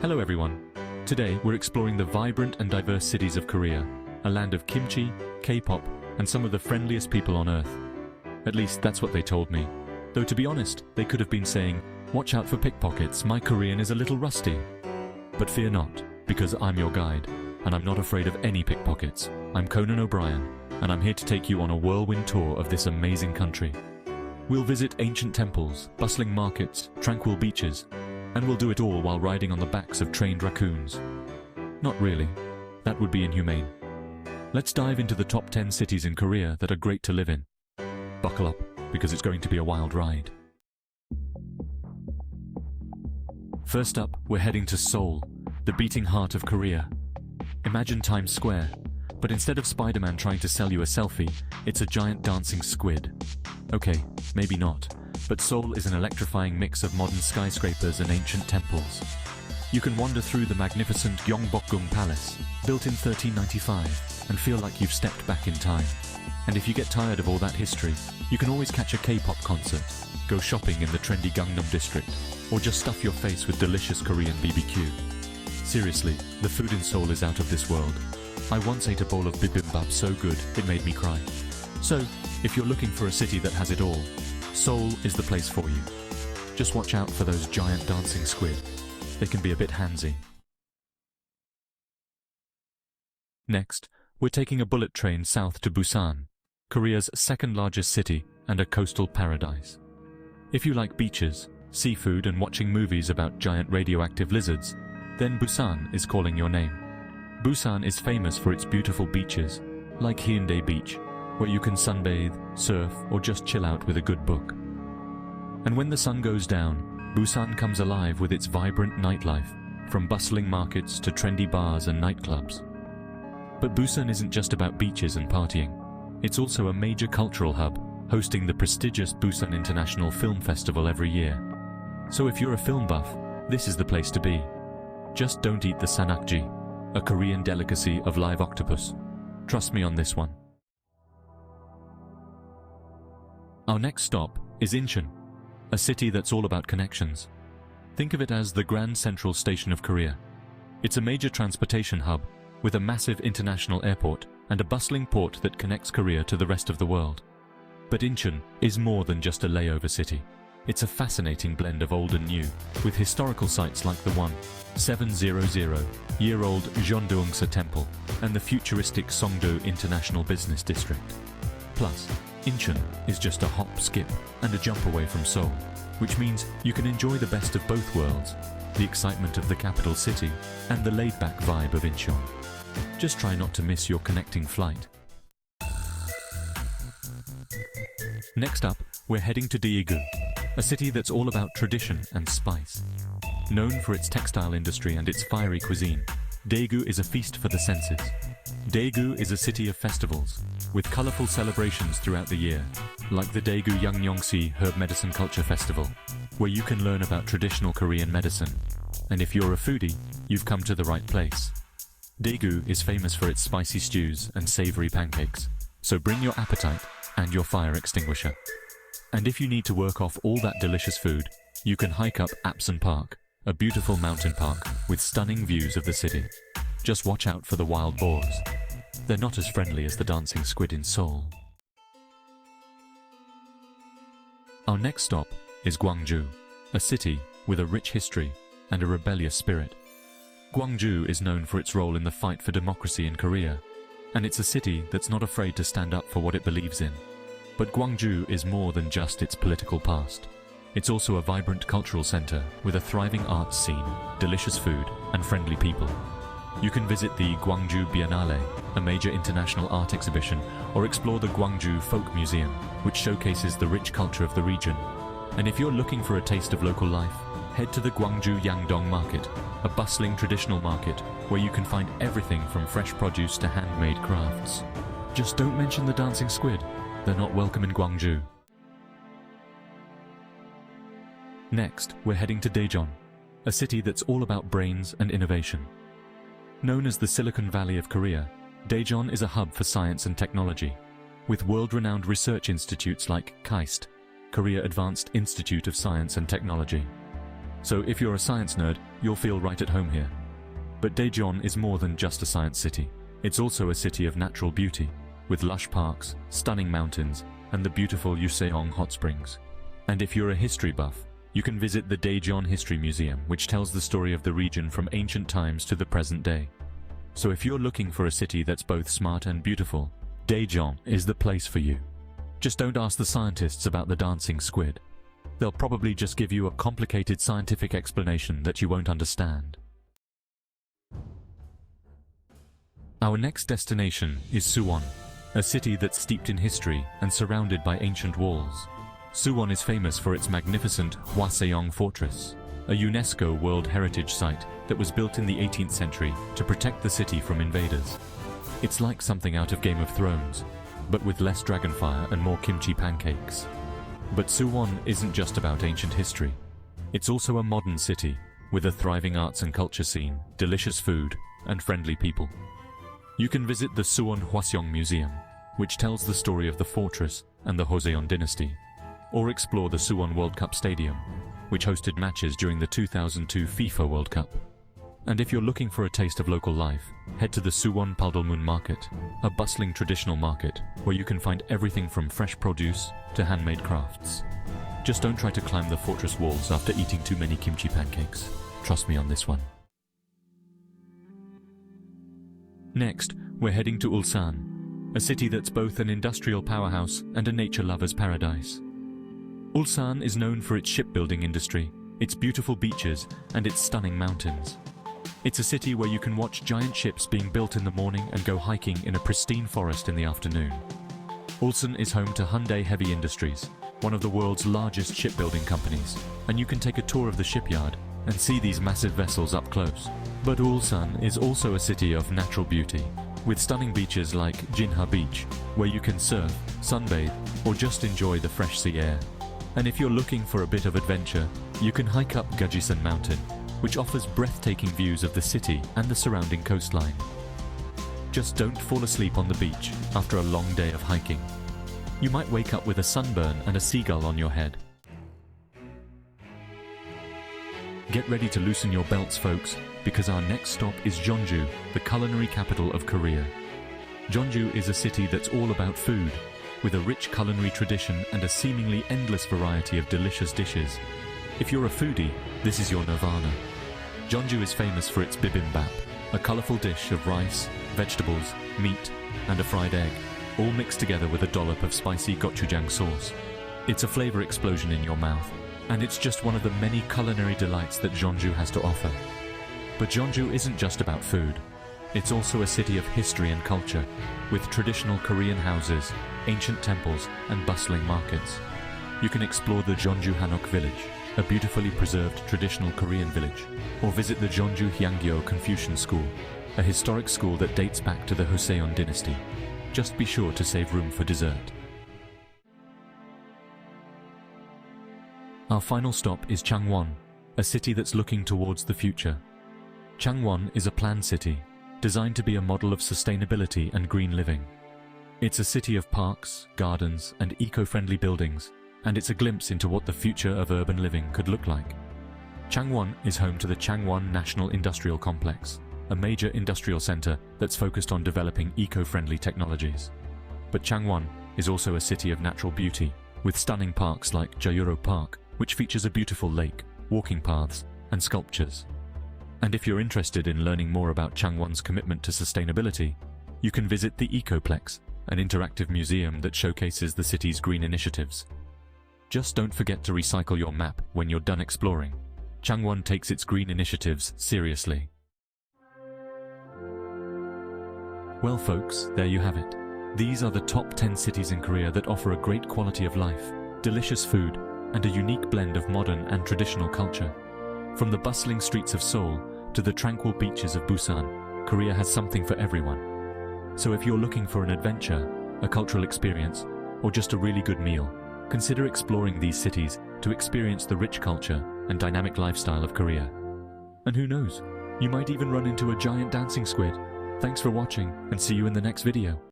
Hello everyone. Today we're exploring the vibrant and diverse cities of Korea, a land of kimchi, K-pop, and some of the friendliest people on earth. At least that's what they told me. Though to be honest, they could have been saying, "Watch out for pickpockets, my Korean is a little rusty." But fear not, because I'm your guide, and I'm not afraid of any pickpockets. I'm Conan O'Brien, and I'm here to take you on a whirlwind tour of this amazing country. We'll visit ancient temples, bustling markets, tranquil beaches, and we'll do it all while riding on the backs of trained raccoons. Not really. That would be inhumane. Let's dive into the top 10 cities in Korea that are great to live in. Buckle up, because it's going to be a wild ride. First up, we're heading to Seoul, the beating heart of Korea. Imagine Times Square, but instead of Spider-Man trying to sell you a selfie, it's a giant dancing squid. Okay, maybe not. But Seoul is an electrifying mix of modern skyscrapers and ancient temples. You can wander through the magnificent Gyeongbokgung Palace, built in 1395, and feel like you've stepped back in time. And if you get tired of all that history, you can always catch a K-pop concert, go shopping in the trendy Gangnam district, or just stuff your face with delicious Korean BBQ. Seriously, the food in Seoul is out of this world. I once ate a bowl of bibimbap so good, it made me cry. So, if you're looking for a city that has it all, Seoul is the place for you. Just watch out for those giant dancing squid. They can be a bit handsy. Next, we're taking a bullet train south to Busan, Korea's second largest city and a coastal paradise. If you like beaches, seafood and watching movies about giant radioactive lizards, then Busan is calling your name. Busan is famous for its beautiful beaches, like Hyundai Beach, where you can sunbathe, surf, or just chill out with a good book. And when the sun goes down, Busan comes alive with its vibrant nightlife, from bustling markets to trendy bars and nightclubs. But Busan isn't just about beaches and partying. It's also a major cultural hub, hosting the prestigious Busan International Film Festival every year. So if you're a film buff, this is the place to be. Just don't eat the sanakji, a Korean delicacy of live octopus. Trust me on this one. Our next stop is Incheon, a city that's all about connections. Think of it as the Grand Central Station of Korea. It's a major transportation hub with a massive international airport and a bustling port that connects Korea to the rest of the world. But Incheon is more than just a layover city. It's a fascinating blend of old and new, with historical sites like the 700-year-old Jeonju Temple and the futuristic Songdo International Business District. Plus, Incheon is just a hop, skip, and a jump away from Seoul, which means you can enjoy the best of both worlds, the excitement of the capital city and the laid-back vibe of Incheon. Just try not to miss your connecting flight. Next up, we're heading to Daegu, a city that's all about tradition and spice. Known for its textile industry and its fiery cuisine, Daegu is a feast for the senses. Daegu is a city of festivals, with colorful celebrations throughout the year, like the Daegu Yangnyeongsi Herb Medicine Culture Festival, where you can learn about traditional Korean medicine. And if you're a foodie, you've come to the right place. Daegu is famous for its spicy stews and savory pancakes, so bring your appetite and your fire extinguisher. And if you need to work off all that delicious food, you can hike up Apsan Park, a beautiful mountain park with stunning views of the city. Just watch out for the wild boars. They're not as friendly as the dancing squid in Seoul. Our next stop is Gwangju, a city with a rich history and a rebellious spirit. Gwangju is known for its role in the fight for democracy in Korea, and it's a city that's not afraid to stand up for what it believes in. But Gwangju is more than just its political past. It's also a vibrant cultural center with a thriving arts scene, delicious food, and friendly people. You can visit the Gwangju Biennale, a major international art exhibition, or explore the Gwangju Folk Museum, which showcases the rich culture of the region. And if you're looking for a taste of local life, head to the Gwangju Yangdong Market, a bustling traditional market where you can find everything from fresh produce to handmade crafts. Just don't mention the dancing squid. They're not welcome in Gwangju. Next, we're heading to Daejeon, a city that's all about brains and innovation. Known as the Silicon Valley of Korea, Daejeon is a hub for science and technology, with world-renowned research institutes like KAIST, Korea Advanced Institute of Science and Technology. So if you're a science nerd, you'll feel right at home here. But Daejeon is more than just a science city. It's also a city of natural beauty, with lush parks, stunning mountains, and the beautiful Hwaseong hot springs. And if you're a history buff, you can visit the Daejeon History Museum, which tells the story of the region from ancient times to the present day. So if you're looking for a city that's both smart and beautiful, Daejeon is the place for you. Just don't ask the scientists about the dancing squid. They'll probably just give you a complicated scientific explanation that you won't understand. Our next destination is Suwon, a city that's steeped in history and surrounded by ancient walls. Suwon is famous for its magnificent Hwaseong Fortress, a UNESCO World Heritage Site that was built in the 18th century to protect the city from invaders. It's like something out of Game of Thrones, but with less dragonfire and more kimchi pancakes. But Suwon isn't just about ancient history. It's also a modern city with a thriving arts and culture scene, delicious food, and friendly people. You can visit the Suwon Hwaseong Museum, which tells the story of the fortress and the Joseon dynasty, or explore the Suwon World Cup Stadium, which hosted matches during the 2002 FIFA World Cup. And if you're looking for a taste of local life, head to the Suwon Paldolmun Market, a bustling traditional market where you can find everything from fresh produce to handmade crafts. Just don't try to climb the fortress walls after eating too many kimchi pancakes. Trust me on this one. Next, we're heading to Ulsan, a city that's both an industrial powerhouse and a nature lover's paradise. Ulsan is known for its shipbuilding industry, its beautiful beaches, and its stunning mountains. It's a city where you can watch giant ships being built in the morning and go hiking in a pristine forest in the afternoon. Ulsan is home to Hyundai Heavy Industries, one of the world's largest shipbuilding companies, and you can take a tour of the shipyard and see these massive vessels up close. But Ulsan is also a city of natural beauty, with stunning beaches like Jinha Beach, where you can surf, sunbathe, or just enjoy the fresh sea air. And if you're looking for a bit of adventure, you can hike up Gyeonggbokgung Mountain, which offers breathtaking views of the city and the surrounding coastline. Just don't fall asleep on the beach after a long day of hiking. You might wake up with a sunburn and a seagull on your head. Get ready to loosen your belts, folks, because our next stop is Jeonju, the culinary capital of Korea. Jeonju is a city that's all about food, with a rich culinary tradition and a seemingly endless variety of delicious dishes. If you're a foodie, this is your nirvana. Jeonju is famous for its bibimbap, a colorful dish of rice, vegetables, meat, and a fried egg, all mixed together with a dollop of spicy gochujang sauce. It's a flavor explosion in your mouth, and it's just one of the many culinary delights that Jeonju has to offer. But Jeonju isn't just about food. It's also a city of history and culture, with traditional Korean houses, ancient temples, and bustling markets. You can explore the Jeonju Hanok village, a beautifully preserved traditional Korean village, or visit the Jeonju Hyangyo Confucian School, a historic school that dates back to the Joseon dynasty. Just be sure to save room for dessert. Our final stop is Changwon, a city that's looking towards the future. Changwon is a planned city, designed to be a model of sustainability and green living. It's a city of parks, gardens, and eco-friendly buildings, and it's a glimpse into what the future of urban living could look like. Changwon is home to the Changwon National Industrial Complex, a major industrial center that's focused on developing eco-friendly technologies. But Changwon is also a city of natural beauty, with stunning parks like Jayuro Park, which features a beautiful lake, walking paths, and sculptures. And if you're interested in learning more about Changwon's commitment to sustainability, you can visit the Ecoplex, an interactive museum that showcases the city's green initiatives. Just don't forget to recycle your map when you're done exploring. Changwon takes its green initiatives seriously. Well folks, there you have it. These are the top 10 cities in Korea that offer a great quality of life, delicious food, and a unique blend of modern and traditional culture. From the bustling streets of Seoul to the tranquil beaches of Busan, Korea has something for everyone. So if you're looking for an adventure, a cultural experience, or just a really good meal, consider exploring these cities to experience the rich culture and dynamic lifestyle of Korea. And who knows, you might even run into a giant dancing squid. Thanks for watching, and see you in the next video.